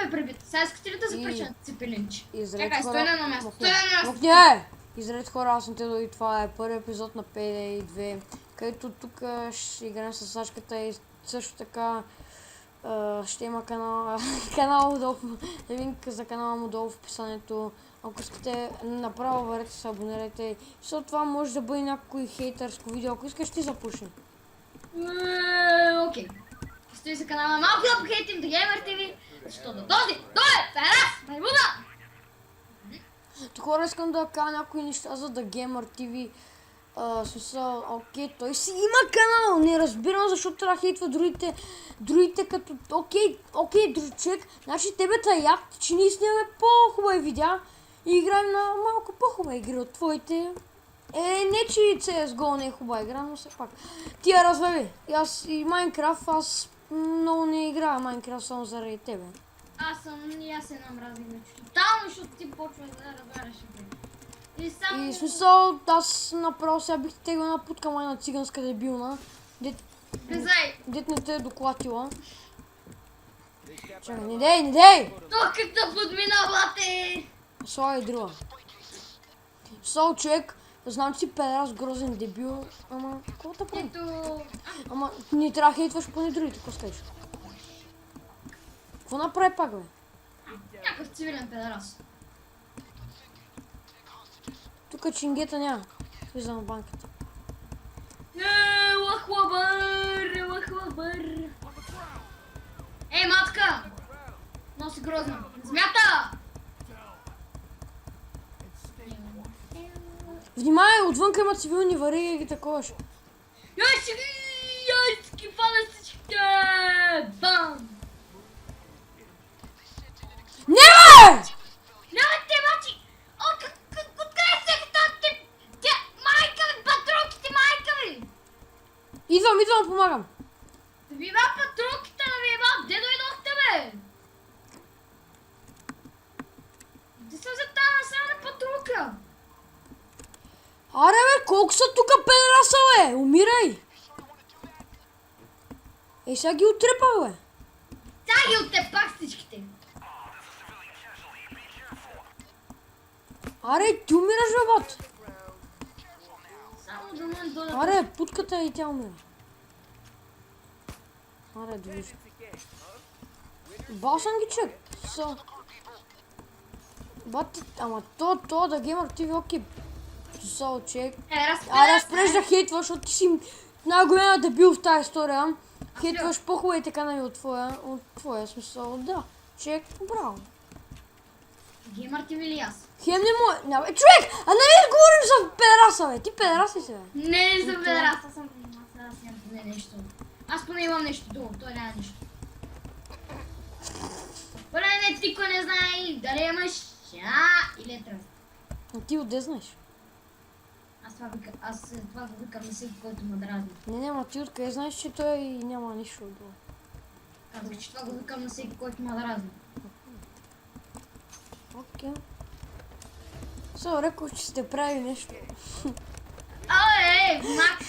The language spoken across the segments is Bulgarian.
ме пребит. Сега искате ли да запреча цепелинче? Чакай, хора... стой на едно място. Стой на едно място. Не! Изред хора, аз съм Тедо и това е първи епизод на Payday 2, където тук ще играем с Сашката и също така ще има канал долу, линк за канала му долу в описанието. Ако искате, направо върнете се, абонирайте, защото това може да бъде някой хейтърско видео. Ако искаш, ти запушни. Окей. Стои за канала малко да похейтим The Gamer TV, защото този е Ферас, маймуна! Тук хора, искам да кажа някои неща за The Gamer TV. Смисъл, окей, той си има канал, не разбирам защо трябва да хейтва другите като, окей, друг човек, значи тебе те яд, че ние снимаме по-хубави видеа и играем на малко по-хубави игри от твоите. Не че CSGO не е хубава игра, но все пак. Ти я развали, аз и Майнкрафт, аз много не играя Майнкрафт само заради тебе. Аз се намразих вече тотално, защото ти почва да разбираш. И смисъл, аз направо сега бих теглил една путка майна циганска дебилна. Дет не те е доклатила. Чакай, не дей! Тук като подмина, блате! Слагай друга. Сол човек, знам, че си педерас грозен дебил, ама какво да прави? Ама не трябва да хейтваш поне другите, какво скажеш? Какво направи пак, бе? Някакъв цивилен педерас. Тук чингета няма. Влизам в банката. Лахлабър! Ей, матка! Носи грозно. Змята! Внимай, отвънка има цивилни вариги и ги таковаш. Яйцки, фана всичките! Бам! Не, бе! Няма те, мачи! Откъде се тъпте? Майка ми, патрулките, майка ми! Идвам, помагам. Вива патрулките на Вива, де дойдохте, бе? Де съм за тази насрана патрулка? Аре, бе, колко са тука педераса, бе? Умирай! Сега ги отрепах, бе. Сега ги отрепах всичките. Аре, ти умираш, бе, бот. Само до мен дойдат. Аре, путката и тя умира. Аре, довиж. Бал съм ги, човек. Бати, ама то да Gamer TV, окей. Сол, човек. Аре, спреш да хейтваш, защото ти си най-големия дебил в тази история. Хейтваш по-хубавите канали от твоя смисъл, да. Човек, браво. Gamer TV ли аз? Хем не му... Човек, а нали говорим за педераса, бе? Ти педераса си, бе? Не съм педерас, аз съм поне нещо. Аз поне имам нещо друго, той няма нищо. Поне не ти, кой не знае дали имаш жена или е тръст. А ти отде знаеш? Аз това го викам на всеки, който ме дразни. Не, ма ти откъде знаеш, че той няма нищо друго. Казах, че това го викам на всеки, който ме дразни. Окей. Само рекох, че сте прави нещо. Мак!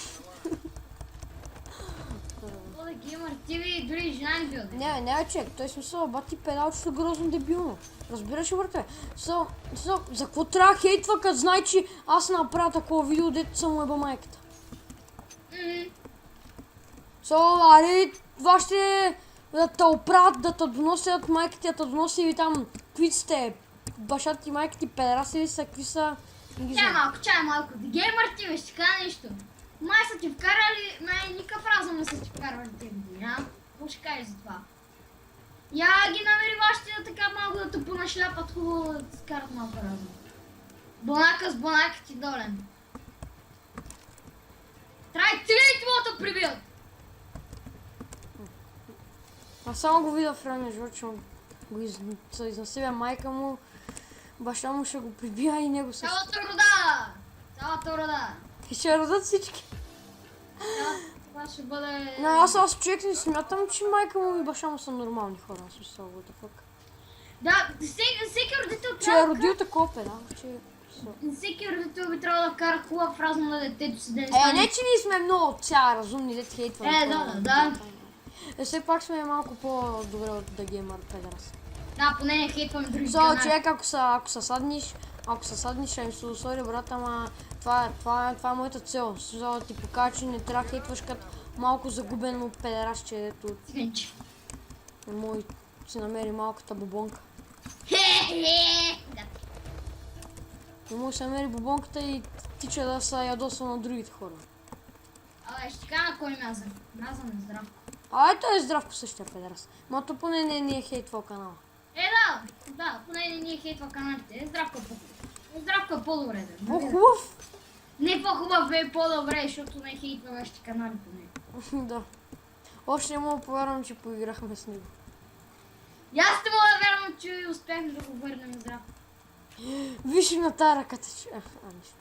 Това Gamer TV дори жена не бил. Не, човек, той смисъл, бати педалчето грозно дебилно. Разбираш ли, брате? За какво трябва хейтва, като знае, че аз направя такова видео, дето съм уеба майката? Аре, вашите да те оправят, да те доносят майките, да те доносят и там твиците, бащата ти, майките, педераси ли са, какви са? Чай малко, The Gamer TV, ще кажа нещо. Май са ти вкарали, никакъв разум не са ти вкарвали тези години, а? Какво ще кажеш за това? Я ги намери вашите така малко да те понашляпат хубаво, да ти скарат малко разум. Бонака с бонака ти долен. Трябва и целите му да прибият! Аз само го видя в реалния живот, че го изнасиля майка му, баща му ще го прибия и него също. Цялата рода! И ще родат всички. Това ще бъде... Аз човек не смятам, че майка му и баща му са нормални хора, в смисъл, what the fuck. Да, всеки родител Че е родил такова педа, че... Всеки родител би трябвало да вкара хубав разум на детето си, да не, че ние сме много цяла разумни, дете хейтваме. Да. Все пак сме малко по-добре от The Gamer педерас. Да, поне не хейтваме други So, канали. човек, ако се съдниш, ще им се усори, брат, ама това е моята цел. За да ти покажа, че не трябва да хейтваш като малко загубено педерасче, дето Циганче. не може да си намери малката бобонка. Да. Не може да се намери бобонката и тича да се ядосва на другите хора. Абе, ще кажа на кой мяза. Мяза на здрав. А ето е Здравко същия педерас. Мато поне не ни е хейтвал канала. Да, поне не ни е хейтва каналите. Здравко е по-добре, да. По-хубав? Не по-хубав, е по-добре, защото не хейтва нашите канали поне. Да. Още не мога да повярвам, че поиграхме с него. И аз не мога да вярвам, че успяхме да го върнем здрав. Виж на тая ръката, че... нищо.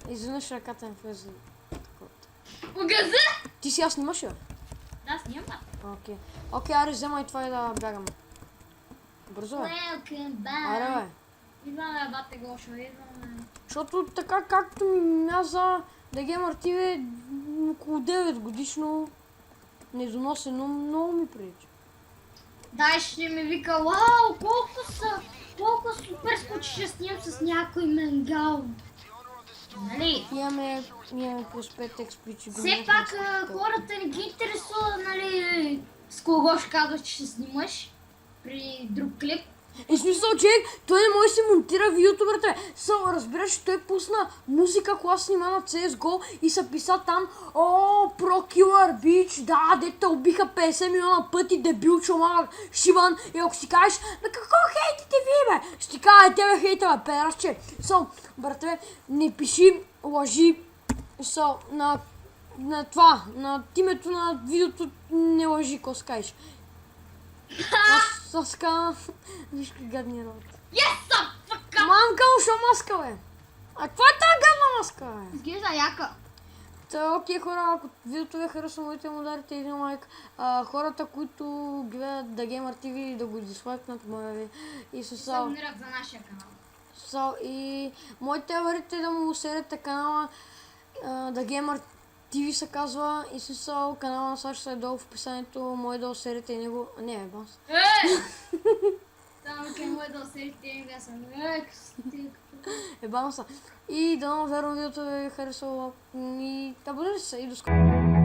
Изведнъж ръката ми влезе. Погаза! Ти сега снимаш ли? Да, снимам. Окей, аре, вземай това и да бягаме. Бързо е. Welcome back. Аре, бе. Идваме, бате Гошо, идваме. Защото така както ми мяза да Gamer TV е около 9 годишно недоносено, много ми прилича. Дай ще ми вика, вау, колко супер скучи ще снимам с някой менгал. Нали? Имаме плюс 5 XP, Все пак хората не ги интересува, нали, с кого ще казваш, че ще снимаш при друг клип. Е, смисъл, човек, той не може да си монтира в ютубърта. Разбираш, той пусна музика, когато снима на CSGO и се писа там: "О, Pro Killer Beach, да, дете убиха 50 милиона пъти, дебил, чумак, шибан." И ако си кажеш: "Ма какво хейтите ви, бе?" Ще ти кажа: "Тебе хейта, бе, педерасче." Брате, не пиши лъжи, на това, на името на видеото не лъжи, какво си кажеш. Аз казвам, виж как гадни работи. Yes, fuck! Мамка, ушо маска, бе! А какво е тази гадна маска, бе? Изглежда яка. Та, окей, хора, ако видеото ви е харесало, можете му дарите един лайк. Хората, които гледат The Gamer TV, да го дислайкнат, моля ви. И Се абонират за нашия канал. и моите аварите да му усерете канала The Gamer TV се казва, и смисъл, канала на Сашо е долу в описанието, може да усерете и него. Не, бе, бас. Само към може да усетите и да съм. Ебам са. И да, вярвам, видеото ви е харесало. И абонирайте се и до скоро.